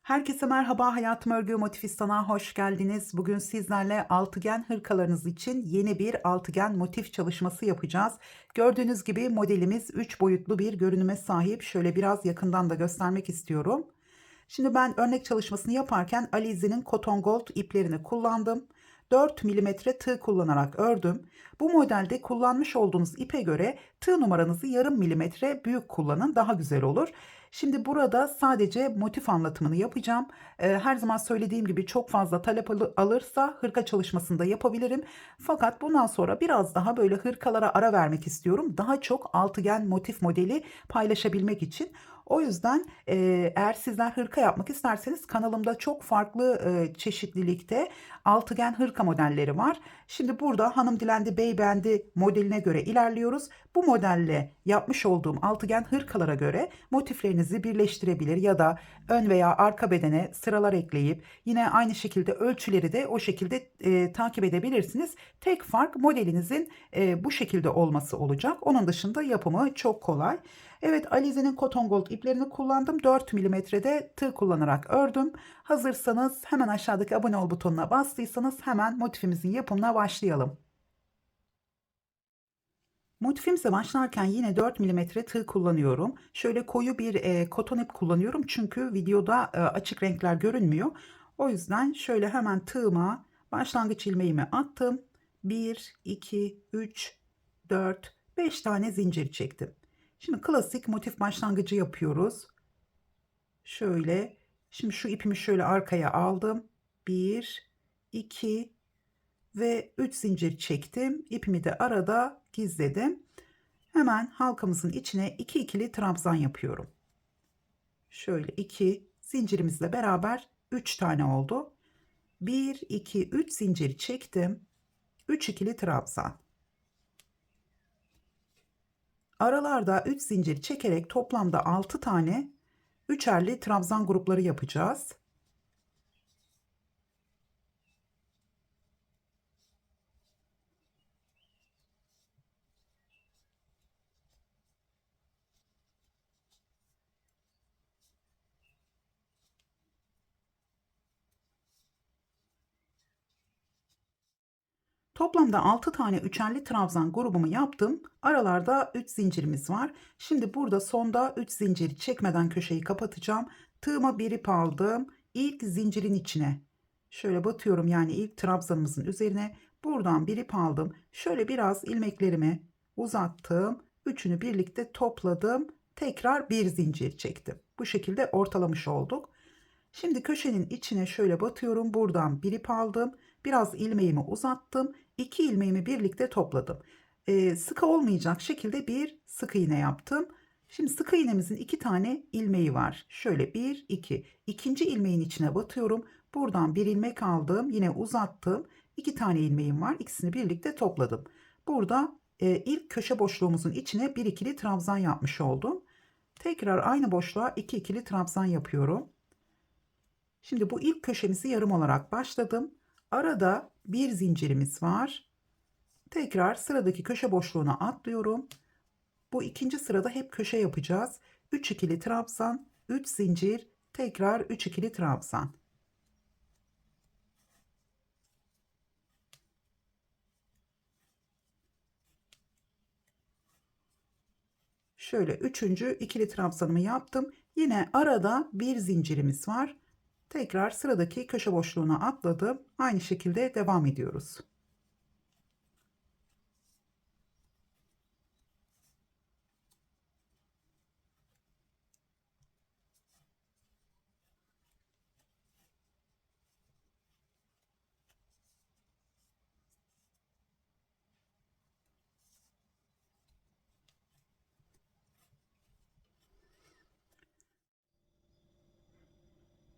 Herkese merhaba, Hayatım Örgü Motifistan'a hoş geldiniz. Bugün sizlerle altıgen hırkalarınız için yeni bir altıgen motif çalışması yapacağız. Gördüğünüz gibi modelimiz 3 boyutlu bir görünüme sahip. Şöyle biraz yakından da göstermek istiyorum. Şimdi ben örnek çalışmasını yaparken Alize'nin Cotton Gold iplerini kullandım. 4 milimetre tığ kullanarak ördüm. Bu modelde kullanmış olduğunuz ipe göre tığ numaranızı yarım milimetre büyük kullanın, daha güzel olur. Şimdi burada sadece motif anlatımını yapacağım. Her zaman söylediğim gibi çok fazla talep alırsa hırka çalışmasında yapabilirim. Fakat bundan sonra biraz daha böyle hırkalara ara vermek istiyorum. Daha çok altıgen motif modeli paylaşabilmek için. O yüzden eğer sizler hırka yapmak isterseniz kanalımda çok farklı çeşitlilikte altıgen hırka modelleri var. Şimdi burada Hanım Dilendi Beybendi modeline göre ilerliyoruz. Bu modelle yapmış olduğum altıgen hırkalara göre motiflerinizi birleştirebilir ya da ön veya arka bedene sıralar ekleyip yine aynı şekilde ölçüleri de o şekilde takip edebilirsiniz. Tek fark modelinizin bu şekilde olması olacak. Onun dışında yapımı çok kolay. Evet, Alize'nin Cotton Gold iplerini kullandım. 4 milimetrede tığ kullanarak ördüm. Hazırsanız hemen aşağıdaki abone ol butonuna bastıysanız hemen motifimizin yapımına başlayalım. Motifimize başlarken yine 4 milimetre tığ kullanıyorum. Şöyle koyu bir koton ip kullanıyorum çünkü videoda açık renkler görünmüyor. O yüzden şöyle hemen tığıma başlangıç ilmeğimi attım. 1, 2, 3, 4, 5 tane zincir çektim. Şimdi klasik motif başlangıcı yapıyoruz. Şöyle, şimdi şu ipimi şöyle arkaya aldım. 1, 2 ve 3 zincir çektim. İpimi de arada gizledim. Hemen halkamızın içine 2 ikili trabzan yapıyorum. Şöyle 2 zincirimizle beraber 3 tane oldu. 1, 2, 3 zincir çektim. 3 ikili trabzan. Aralarda 3 zincir çekerek toplamda 6 tane üçerli trabzan grupları yapacağız. Toplamda 6 tane üçerli trabzan grubumu yaptım. Aralarda 3 zincirimiz var. Şimdi burada sonda 3 zincir çekmeden köşeyi kapatacağım. Tığıma bir ip aldım. İlk zincirin içine şöyle batıyorum, yani ilk trabzanımızın üzerine buradan bir ip aldım. Şöyle biraz ilmeklerimi uzattım. Üçünü birlikte topladım. Tekrar bir zincir çektim. Bu şekilde ortalamış olduk. Şimdi köşenin içine şöyle batıyorum. Buradan bir ip aldım. Biraz ilmeğimi uzattım. 2 ilmeğimi birlikte topladım. Sıkı olmayacak şekilde bir sık iğne yaptım. Şimdi sık iğnemizin 2 tane ilmeği var. Şöyle 1, 2. İkinci ilmeğin içine batıyorum. Buradan bir ilmek aldım. Yine uzattım. 2 tane ilmeğim var. İkisini birlikte topladım. Burada ilk köşe boşluğumuzun içine bir ikili trabzan yapmış oldum. Tekrar aynı boşluğa 2 ikili trabzan yapıyorum. Şimdi bu ilk köşemizi yarım olarak başladım. Arada bir zincirimiz var. Tekrar sıradaki köşe boşluğuna atlıyorum. Bu ikinci sırada hep köşe yapacağız. 3 ikili trabzan, 3 zincir, tekrar 3 ikili trabzan. Şöyle üçüncü ikili trabzanımı yaptım. Yine arada bir zincirimiz var. Tekrar sıradaki köşe boşluğuna atladım. Aynı şekilde devam ediyoruz.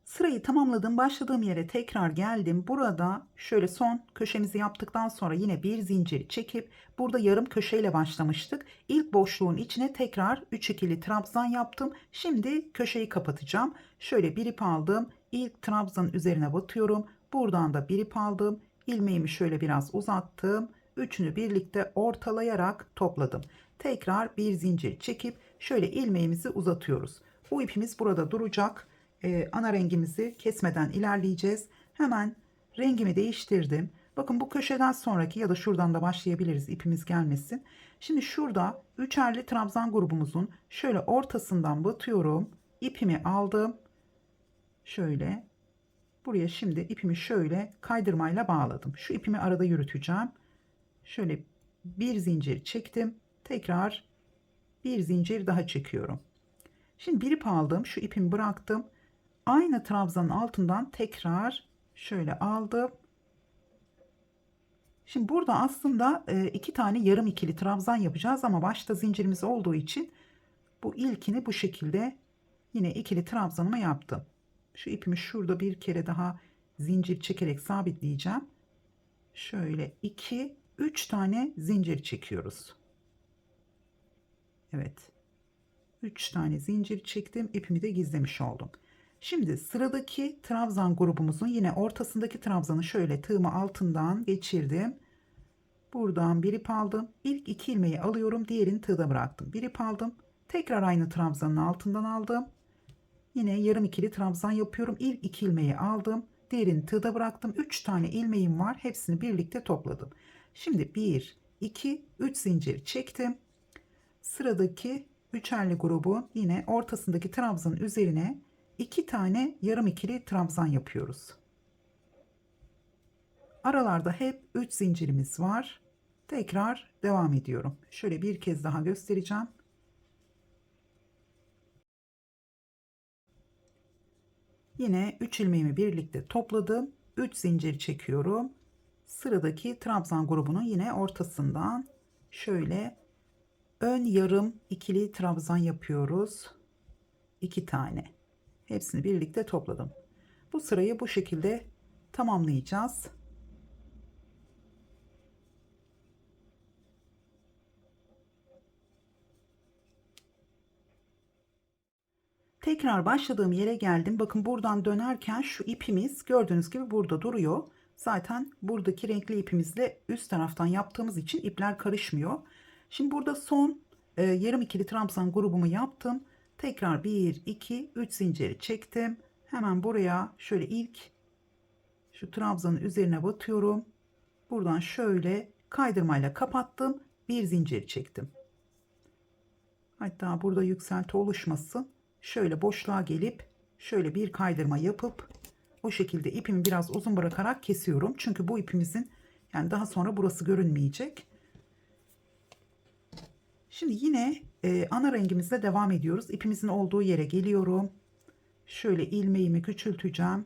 Sırayı tamamladım. Başladığım yere tekrar geldim. Burada şöyle son köşemizi yaptıktan sonra yine bir zincir çekip burada yarım köşeyle başlamıştık. İlk boşluğun içine tekrar 3 ikili trabzan yaptım. Şimdi köşeyi kapatacağım. Şöyle bir ip aldım. İlk trabzanın üzerine batıyorum. Buradan da bir ip aldım. İlmeğimi şöyle biraz uzattım. Üçünü birlikte ortalayarak topladım. Tekrar bir zincir çekip şöyle ilmeğimizi uzatıyoruz. Bu ipimiz burada duracak. ana rengimizi kesmeden ilerleyeceğiz. Hemen rengimi değiştirdim. Bakın bu köşeden sonraki ya da şuradan da başlayabiliriz ipimiz gelmesin. Şimdi şurada üçerli trabzan grubumuzun şöyle ortasından batıyorum. İpimi aldım. Şöyle buraya şimdi ipimi şöyle kaydırmayla bağladım. Şu ipimi arada yürüteceğim. Şöyle bir zincir çektim. Tekrar bir zincir daha çekiyorum. Şimdi bir ip aldım. Şu ipimi bıraktım. Aynı trabzanın altından tekrar şöyle aldım. Şimdi burada aslında iki tane yarım ikili trabzan yapacağız ama başta zincirimiz olduğu için bu ilkini bu şekilde yine ikili trabzanımı yaptım. Şu ipimi şurada bir kere daha zincir çekerek sabitleyeceğim. Şöyle 2 3 tane zincir çekiyoruz. Evet. 3 tane zincir çektim. İpimi de gizlemiş oldum. Şimdi sıradaki trabzan grubumuzun yine ortasındaki trabzanı şöyle tığımı altından geçirdim. Buradan bir ip aldım. İlk 2 ilmeği alıyorum. Diğerini tığda bıraktım. Bir ip aldım. Tekrar aynı trabzanın altından aldım. Yine yarım ikili trabzan yapıyorum. İlk 2 ilmeği aldım. Diğerini tığda bıraktım. 3 tane ilmeğim var. Hepsini birlikte topladım. Şimdi 1, 2, 3 zincir çektim. Sıradaki üçerli grubu yine ortasındaki trabzanın üzerine 2 tane yarım ikili trabzan yapıyoruz. Aralarda hep 3 zincirimiz var. Tekrar devam ediyorum. Şöyle bir kez daha göstereceğim. Yine 3 ilmeğimi birlikte topladım. 3 zincir çekiyorum. Sıradaki trabzan grubunun yine ortasından şöyle ön yarım ikili trabzan yapıyoruz. 2 tane. Hepsini birlikte topladım. Bu sırayı bu şekilde tamamlayacağız. Tekrar başladığım yere geldim. Bakın buradan dönerken şu ipimiz gördüğünüz gibi burada duruyor. Zaten buradaki renkli ipimizle üst taraftan yaptığımız için ipler karışmıyor. Şimdi burada son yarım ikili trabzan grubumu yaptım. Tekrar 1, 2, 3 zinciri çektim. Hemen buraya şöyle ilk şu trabzanın üzerine batıyorum. Buradan şöyle kaydırmayla kapattım. Bir zincir çektim. Hatta burada yükselti oluşmasın. Şöyle boşluğa gelip şöyle bir kaydırma yapıp o şekilde ipimi biraz uzun bırakarak kesiyorum. Çünkü bu ipimizin yani daha sonra burası görünmeyecek. Şimdi yine ana rengimizle devam ediyoruz. İpimizin olduğu yere geliyorum. Şöyle ilmeğimi küçülteceğim.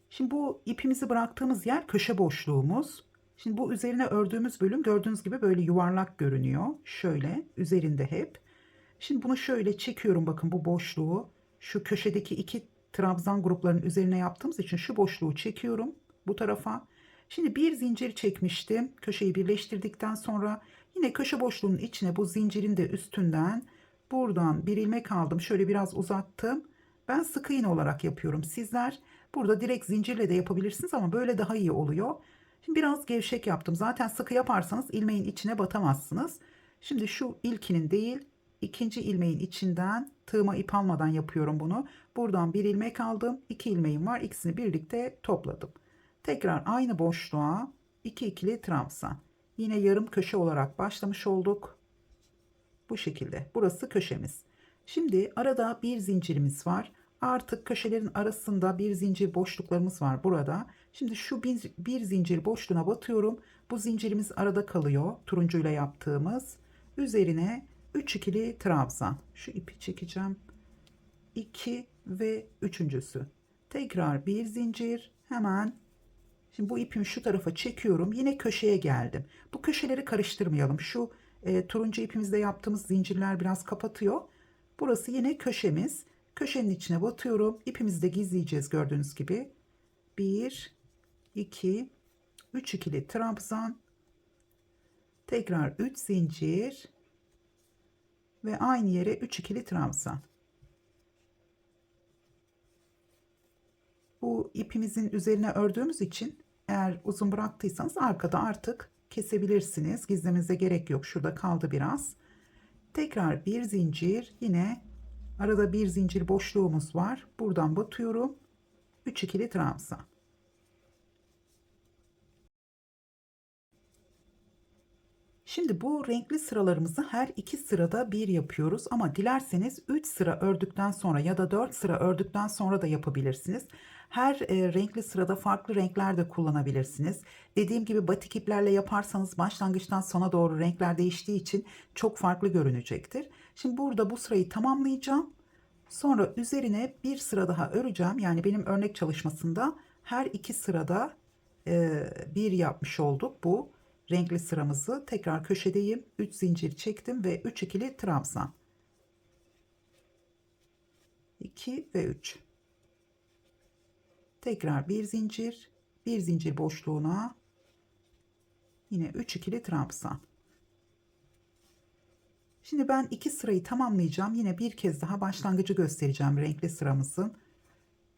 Şimdi bu ipimizi bıraktığımız yer köşe boşluğumuz. Şimdi bu üzerine ördüğümüz bölüm gördüğünüz gibi böyle yuvarlak görünüyor. Şöyle üzerinde hep. Şimdi bunu şöyle çekiyorum, bakın bu boşluğu. Şu köşedeki iki trabzan gruplarının üzerine yaptığımız için şu boşluğu çekiyorum bu tarafa. Şimdi bir zincir çekmiştim. Köşeyi birleştirdikten sonra yine köşe boşluğunun içine bu zincirin de üstünden buradan bir ilmek aldım. Şöyle biraz uzattım. Ben sık iğne olarak yapıyorum. Sizler burada direkt zincirle de yapabilirsiniz ama böyle daha iyi oluyor. Şimdi biraz gevşek yaptım. Zaten sıkı yaparsanız ilmeğin içine batamazsınız. Şimdi şu ilkinin değil, ikinci ilmeğin içinden tığıma ip almadan yapıyorum bunu. Buradan bir ilmek aldım. 2 ilmeğim var. İkisini birlikte topladım. Tekrar aynı boşluğa 2 ikili trabzan. Yine yarım köşe olarak başlamış olduk. Bu şekilde. Burası köşemiz. Şimdi arada bir zincirimiz var. Artık köşelerin arasında bir zincir boşluklarımız var burada. Şimdi şu bir zincir boşluğuna batıyorum. Bu zincirimiz arada kalıyor. Turuncuyla yaptığımız. Üzerine 3 ikili trabzan. Şu ipi çekeceğim. 2 ve üçüncüsü. Tekrar bir zincir. Hemen şimdi bu ipimi şu tarafa çekiyorum. Yine köşeye geldim. Bu köşeleri karıştırmayalım. Şu turuncu ipimizde yaptığımız zincirler biraz kapatıyor. Burası yine köşemiz. Köşenin içine batıyorum. İpimizi de gizleyeceğiz gördüğünüz gibi. 1, 2, 3 ikili trabzan. Tekrar 3 zincir. Ve aynı yere 3 ikili trabzan. Bu ipimizin üzerine ördüğümüz için eğer uzun bıraktıysanız arkada artık kesebilirsiniz. Gizlemenize gerek yok. Şurada kaldı biraz. Tekrar bir zincir, yine Arada bir zincir boşluğumuz var. Buradan batıyorum. 3 ikili trabzan. Şimdi bu renkli sıralarımızı her iki sırada bir yapıyoruz ama dilerseniz 3 sıra ördükten sonra ya da 4 sıra ördükten sonra da yapabilirsiniz. Her renkli sırada farklı renkler de kullanabilirsiniz. Dediğim gibi batik iplerle yaparsanız başlangıçtan sona doğru renkler değiştiği için çok farklı görünecektir. Şimdi burada bu sırayı tamamlayacağım. Sonra üzerine bir sıra daha öreceğim. Yani benim örnek çalışmasında her iki sırada bir yapmış olduk bu renkli sıramızı. Tekrar köşedeyim. 3 zincir çektim ve 3 ikili trabzan. 2 ve 3. Tekrar bir zincir boşluğuna yine 3 ikili trabzan. Şimdi ben iki sırayı tamamlayacağım. Yine bir kez daha başlangıcı göstereceğim renkli sıramızın.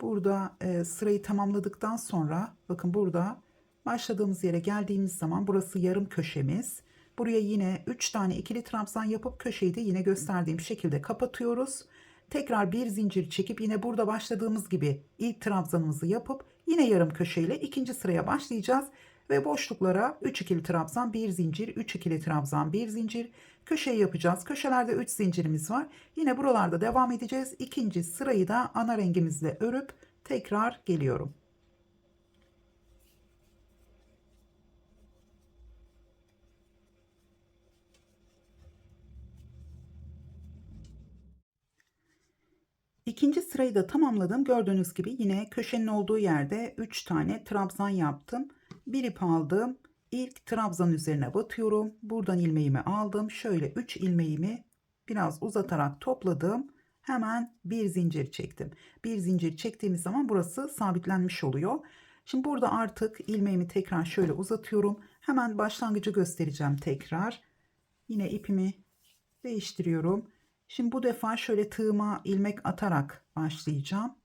Burada sırayı tamamladıktan sonra bakın burada başladığımız yere geldiğimiz zaman burası yarım köşemiz. Buraya yine 3 tane ikili trabzan yapıp köşeyi de yine gösterdiğim şekilde kapatıyoruz. Tekrar bir zincir çekip yine burada başladığımız gibi ilk trabzanımızı yapıp yine yarım köşeyle ikinci sıraya başlayacağız. Ve boşluklara 3 ikili trabzan, bir zincir, 3 ikili trabzan, bir zincir, köşeyi yapacağız. Köşelerde 3 zincirimiz var. Yine buralarda devam edeceğiz. İkinci sırayı da ana rengimizle örüp tekrar geliyorum. İkinci sırayı da tamamladım. Gördüğünüz gibi yine köşenin olduğu yerde 3 tane trabzan yaptım. Bir ip aldım. İlk trabzan üzerine batıyorum. Buradan ilmeğimi aldım. Şöyle 3 ilmeğimi biraz uzatarak topladım. Hemen bir zincir çektim. Bir zincir çektiğimiz zaman burası sabitlenmiş oluyor. Şimdi burada artık ilmeğimi tekrar şöyle uzatıyorum. Hemen başlangıcı göstereceğim tekrar. Yine ipimi değiştiriyorum. Şimdi bu defa şöyle tığıma ilmek atarak başlayacağım.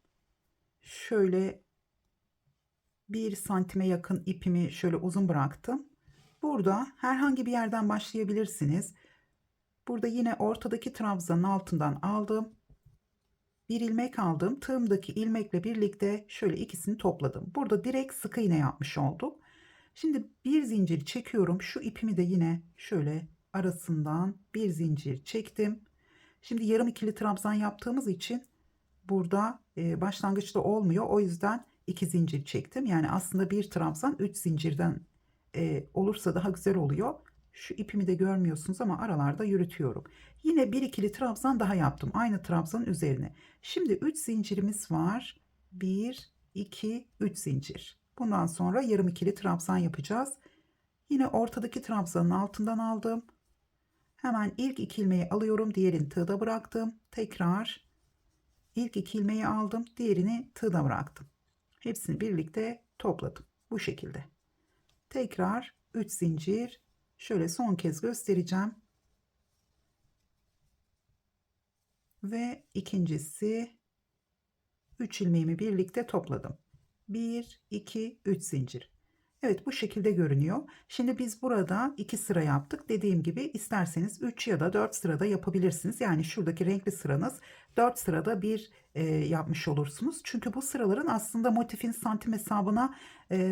Şöyle 1 santime yakın ipimi şöyle uzun bıraktım. Burada herhangi bir yerden başlayabilirsiniz. Burada yine ortadaki trabzanın altından aldım. Bir ilmek aldım. Tığımdaki ilmekle birlikte şöyle ikisini topladım. Burada direkt sık iğne yapmış olduk. Şimdi bir zincir çekiyorum. Şu ipimi de yine şöyle arasından bir zincir çektim. Şimdi yarım ikili trabzan yaptığımız için burada başlangıçta olmuyor. O yüzden 2 zincir çektim. Yani aslında bir trabzan 3 zincirden olursa daha güzel oluyor. Şu ipimi de görmüyorsunuz ama aralarda yürütüyorum. Yine bir ikili trabzan daha yaptım. Aynı trabzanın üzerine. Şimdi 3 zincirimiz var. 1, 2, 3 zincir. Bundan sonra yarım ikili trabzan yapacağız. Yine ortadaki trabzanın altından aldım. Hemen ilk 2 ilmeği alıyorum. Diğerini tığda bıraktım. Tekrar ilk 2 ilmeği aldım. Diğerini tığda bıraktım. Hepsini birlikte topladım. Bu şekilde. Tekrar 3 zincir. Şöyle son kez göstereceğim. Ve ikincisi 3 ilmeğimi birlikte topladım. 1, 2, 3 zincir. Evet, bu şekilde görünüyor. Şimdi biz burada 2 sıra yaptık. Dediğim gibi isterseniz 3 ya da 4 sırada yapabilirsiniz. Yani şuradaki renkli sıranız 4 sırada bir yapmış olursunuz. Çünkü bu sıraların aslında motifin santim hesabına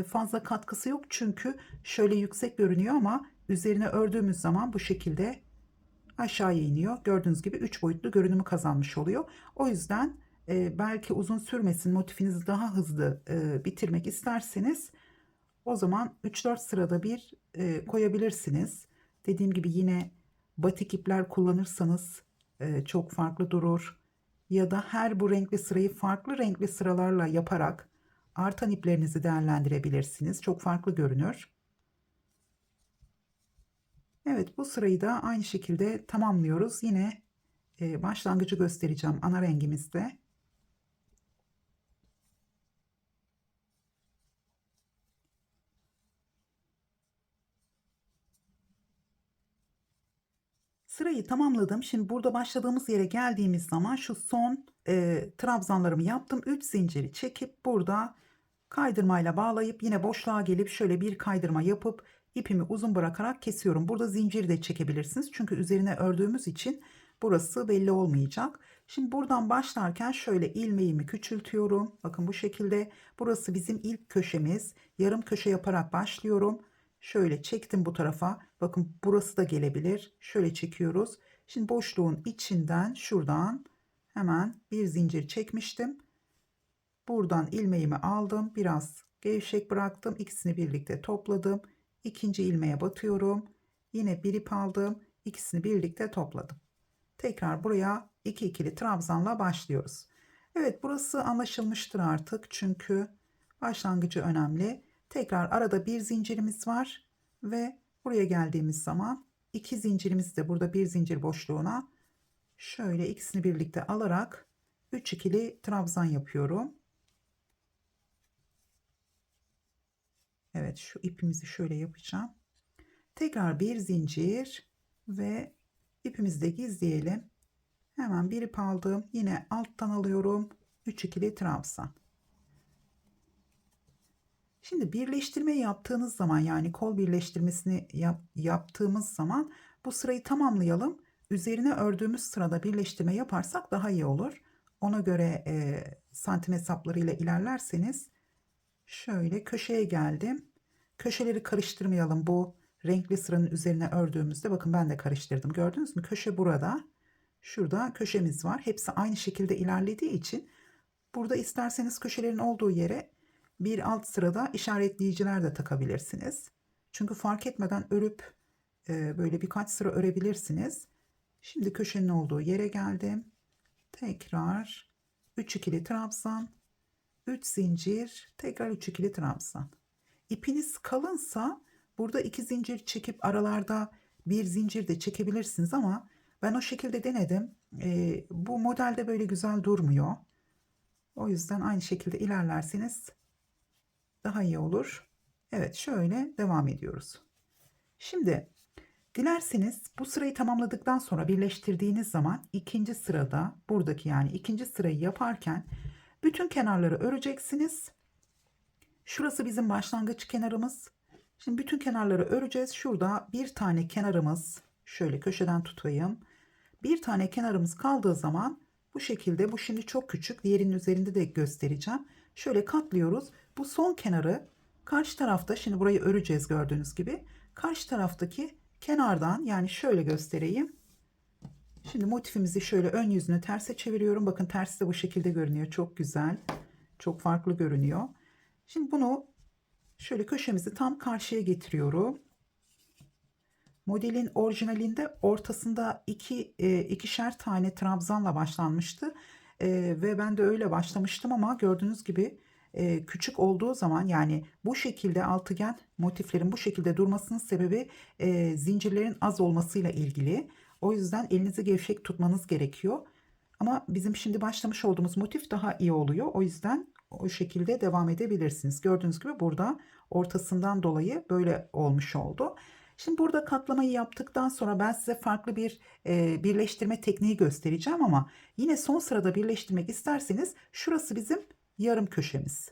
fazla katkısı yok. Çünkü şöyle yüksek görünüyor ama üzerine ördüğümüz zaman bu şekilde aşağıya iniyor. Gördüğünüz gibi 3 boyutlu görünümü kazanmış oluyor. O yüzden belki uzun sürmesin, motifinizi daha hızlı bitirmek isterseniz o zaman 3-4 sırada bir koyabilirsiniz. Dediğim gibi yine batik ipler kullanırsanız çok farklı durur. Ya da her bu renkli sırayı farklı renkli sıralarla yaparak artan iplerinizi değerlendirebilirsiniz. Çok farklı görünür. Evet, bu sırayı da aynı şekilde tamamlıyoruz. Yine başlangıcı göstereceğim ana rengimizde. Sırayı tamamladım. Şimdi burada başladığımız yere geldiğimiz zaman şu son trabzanlarımı yaptım. 3 zinciri çekip burada kaydırmayla bağlayıp yine boşluğa gelip şöyle bir kaydırma yapıp ipimi uzun bırakarak kesiyorum. Burada zincir de çekebilirsiniz. Çünkü üzerine ördüğümüz için burası belli olmayacak. Şimdi buradan başlarken şöyle ilmeğimi küçültüyorum. Bakın bu şekilde. Burası bizim ilk köşemiz. Yarım köşe yaparak başlıyorum. Şöyle çektim bu tarafa. Bakın burası da gelebilir. Şöyle çekiyoruz. Şimdi boşluğun içinden şuradan hemen bir zincir çekmiştim. Buradan ilmeğimi aldım. Biraz gevşek bıraktım. İkisini birlikte topladım. İkinci ilmeğe batıyorum. Yine bir ip aldım. İkisini birlikte topladım. Tekrar buraya 2 ikili trabzanla başlıyoruz. Evet, burası anlaşılmıştır artık. Çünkü başlangıcı önemli. Tekrar arada bir zincirimiz var ve buraya geldiğimiz zaman iki zincirimizi de burada bir zincir boşluğuna şöyle ikisini birlikte alarak 3 ikili trabzan yapıyorum. Evet, şu ipimizi şöyle yapacağım. Tekrar bir zincir ve ipimizi de gizleyelim. Hemen bir ip aldım. Yine alttan alıyorum. 3 ikili trabzan. Şimdi birleştirme yaptığınız zaman, yani kol birleştirmesini yaptığımız zaman bu sırayı tamamlayalım. Üzerine ördüğümüz sırada birleştirme yaparsak daha iyi olur. Ona göre santim hesaplarıyla ilerlerseniz şöyle köşeye geldim. Köşeleri karıştırmayalım. Bu renkli sıranın üzerine ördüğümüzde bakın ben de karıştırdım. Gördünüz mü? Köşe burada. Şurada köşemiz var. Hepsi aynı şekilde ilerlediği için burada isterseniz köşelerin olduğu yere bir alt sırada işaretleyiciler de takabilirsiniz. Çünkü fark etmeden örüp böyle birkaç sıra örebilirsiniz. Şimdi köşenin olduğu yere geldim. Tekrar 3 ikili trabzan, 3 zincir, tekrar 3 ikili trabzan. İpiniz kalınsa burada 2 zincir çekip aralarda bir zincir de çekebilirsiniz ama ben o şekilde denedim. Bu modelde böyle güzel durmuyor. O yüzden aynı şekilde ilerlerseniz daha iyi olur. Evet, şöyle devam ediyoruz. Şimdi dilerseniz bu sırayı tamamladıktan sonra birleştirdiğiniz zaman ikinci sırada, buradaki yani ikinci sırayı yaparken bütün kenarları öreceksiniz. Şurası bizim başlangıç kenarımız. Şimdi bütün kenarları öreceğiz. Şurada bir tane kenarımız, şöyle köşeden tutayım. Bir tane kenarımız kaldığı zaman bu şekilde, bu şimdi çok küçük, diğerinin üzerinde de göstereceğim. Şöyle katlıyoruz. Bu son kenarı karşı tarafta, şimdi burayı öreceğiz gördüğünüz gibi. Karşı taraftaki kenardan, yani şöyle göstereyim. Şimdi motifimizi şöyle ön yüzünü terse çeviriyorum. Bakın tersi de bu şekilde görünüyor. Çok güzel. Çok farklı görünüyor. Şimdi bunu şöyle köşemizi tam karşıya getiriyorum. Modelin orijinalinde ortasında ikişer tane trabzanla başlanmıştı. Ve ben de öyle başlamıştım ama gördüğünüz gibi küçük olduğu zaman, yani bu şekilde altıgen motiflerin bu şekilde durmasının sebebi zincirlerin az olmasıyla ilgili. O yüzden elinizi gevşek tutmanız gerekiyor. Ama bizim şimdi başlamış olduğumuz motif daha iyi oluyor. O yüzden o şekilde devam edebilirsiniz. Gördüğünüz gibi burada ortasından dolayı böyle olmuş oldu. Şimdi burada katlamayı yaptıktan sonra ben size farklı bir birleştirme tekniği göstereceğim ama yine son sırada birleştirmek isterseniz şurası bizim yarım köşemiz.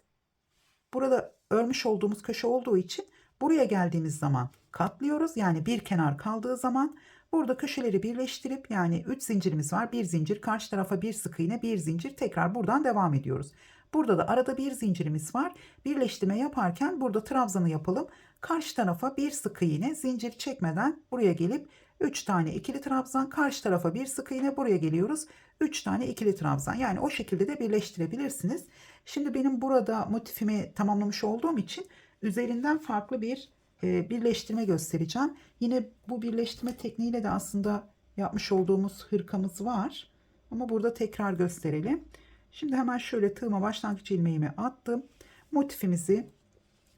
Burada örmüş olduğumuz köşe olduğu için buraya geldiğimiz zaman katlıyoruz. Yani bir kenar kaldığı zaman burada köşeleri birleştirip, yani 3 zincirimiz var. Bir zincir, karşı tarafa bir sık iğne, bir zincir, tekrar buradan devam ediyoruz. Burada da arada bir zincirimiz var. Birleştirme yaparken burada trabzanı yapalım. Karşı tarafa bir sık iğne, zincir çekmeden buraya gelip 3 tane ikili trabzan, karşı tarafa bir sık iğne, buraya geliyoruz. 3 tane ikili trabzan. Yani o şekilde de birleştirebilirsiniz. Şimdi benim burada motifimi tamamlamış olduğum için üzerinden farklı bir birleştirme göstereceğim. Yine bu birleştirme tekniğiyle de aslında yapmış olduğumuz hırkamız var. Ama burada tekrar gösterelim. Şimdi hemen şöyle tığıma başlangıç ilmeğimi attım. Motifimizi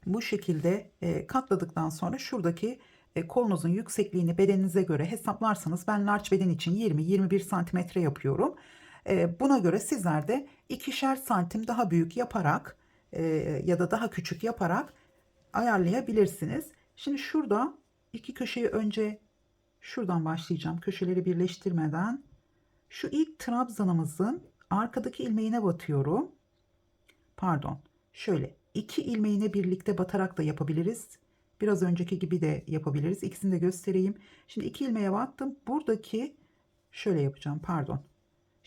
bu şekilde katladıktan sonra şuradaki kolunuzun yüksekliğini bedeninize göre hesaplarsanız, ben large beden için 20-21 santimetre yapıyorum. Buna göre sizler de ikişer santim daha büyük yaparak ya da daha küçük yaparak ayarlayabilirsiniz. Şimdi şurada iki köşeyi önce şuradan başlayacağım. Köşeleri birleştirmeden şu ilk trabzanımızın arkadaki ilmeğine batıyorum. Pardon. Şöyle iki ilmeğine birlikte batarak da yapabiliriz. Biraz önceki gibi de yapabiliriz. İkisini de göstereyim. Şimdi iki ilmeğe battım. Buradaki şöyle yapacağım. Pardon.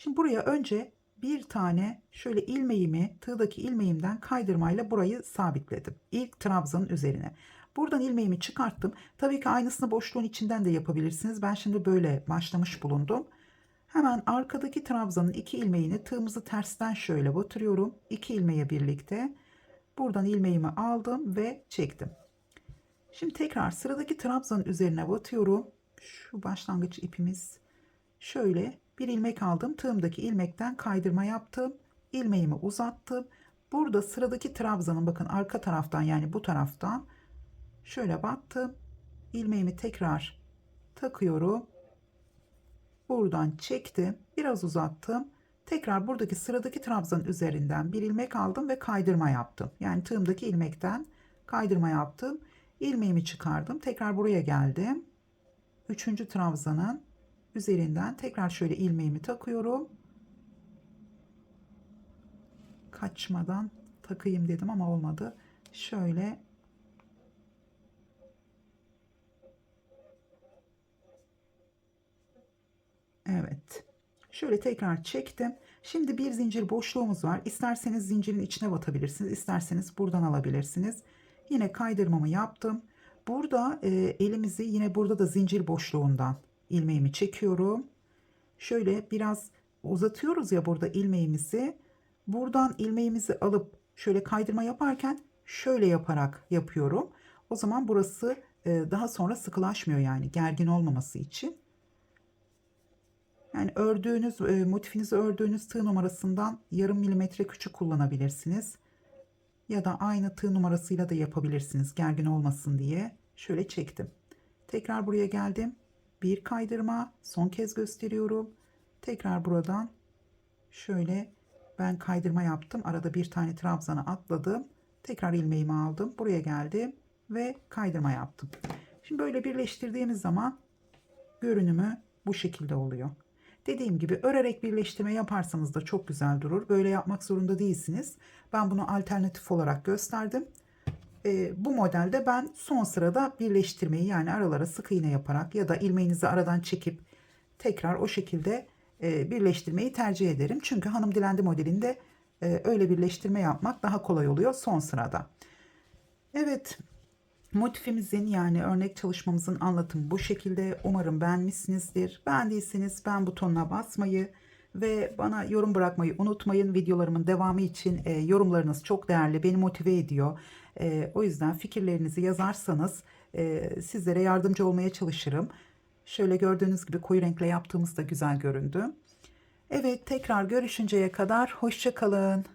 Şimdi buraya önce bir tane şöyle ilmeğimi tığdaki ilmeğimden kaydırmayla burayı sabitledim. İlk trabzanın üzerine. Buradan ilmeğimi çıkarttım. Tabii ki aynısını boşluğun içinden de yapabilirsiniz. Ben şimdi böyle başlamış bulundum. Hemen arkadaki trabzanın 2 ilmeğini tığımızı tersten şöyle batırıyorum. 2 ilmeğe birlikte buradan ilmeğimi aldım ve çektim. Şimdi tekrar sıradaki trabzanın üzerine batıyorum. Şu başlangıç ipimiz şöyle bir ilmek aldım. Tığımdaki ilmekten kaydırma yaptım. İlmeğimi uzattım. Burada sıradaki trabzanın bakın arka taraftan yani bu taraftan şöyle battım. İlmeğimi tekrar takıyorum. Buradan çektim. Biraz uzattım. Tekrar buradaki sıradaki trabzanın üzerinden bir ilmek aldım ve kaydırma yaptım. Yani tığımdaki ilmekten kaydırma yaptım. İlmeğimi çıkardım. Tekrar buraya geldim. Üçüncü trabzanın üzerinden tekrar şöyle ilmeğimi takıyorum. Kaçmadan takayım dedim ama olmadı. Şöyle evet. Şöyle tekrar çektim. Şimdi bir zincir boşluğumuz var. İsterseniz zincirin içine batabilirsiniz. İsterseniz buradan alabilirsiniz. Yine kaydırmamı yaptım. Burada elimizi yine burada da zincir boşluğundan ilmeğimi çekiyorum. Şöyle biraz uzatıyoruz ya burada ilmeğimizi. Buradan ilmeğimizi alıp şöyle kaydırma yaparken şöyle yaparak yapıyorum. O zaman burası daha sonra sıkılaşmıyor yani gergin olmaması için. Yani ördüğünüz motifinizi ördüğünüz tığ numarasından yarım milimetre küçük kullanabilirsiniz. Ya da aynı tığ numarasıyla da yapabilirsiniz gergin olmasın diye. Şöyle çektim. Tekrar buraya geldim. Bir kaydırma son kez gösteriyorum. Tekrar buradan şöyle ben kaydırma yaptım. Arada bir tane trabzana atladım. Tekrar ilmeğimi aldım. Buraya geldim ve kaydırma yaptım. Şimdi böyle birleştirdiğimiz zaman görünümü bu şekilde oluyor. Dediğim gibi örerek birleştirme yaparsanız da çok güzel durur. Böyle yapmak zorunda değilsiniz. Ben bunu alternatif olarak gösterdim. Bu modelde ben son sırada birleştirmeyi yani aralara sık iğne yaparak ya da ilmeğinizi aradan çekip tekrar o şekilde birleştirmeyi tercih ederim. Çünkü hanım dilendi modelinde öyle birleştirme yapmak daha kolay oluyor son sırada. Evet, motifimizin yani örnek çalışmamızın anlatımı bu şekilde. Umarım beğenmişsinizdir. Beğendiyseniz beğen butonuna basmayı ve bana yorum bırakmayı unutmayın. Videolarımın devamı için yorumlarınız çok değerli, beni motive ediyor. O yüzden fikirlerinizi yazarsanız sizlere yardımcı olmaya çalışırım. Şöyle gördüğünüz gibi koyu renkle yaptığımız da güzel göründü. Evet, tekrar görüşünceye kadar hoşça kalın.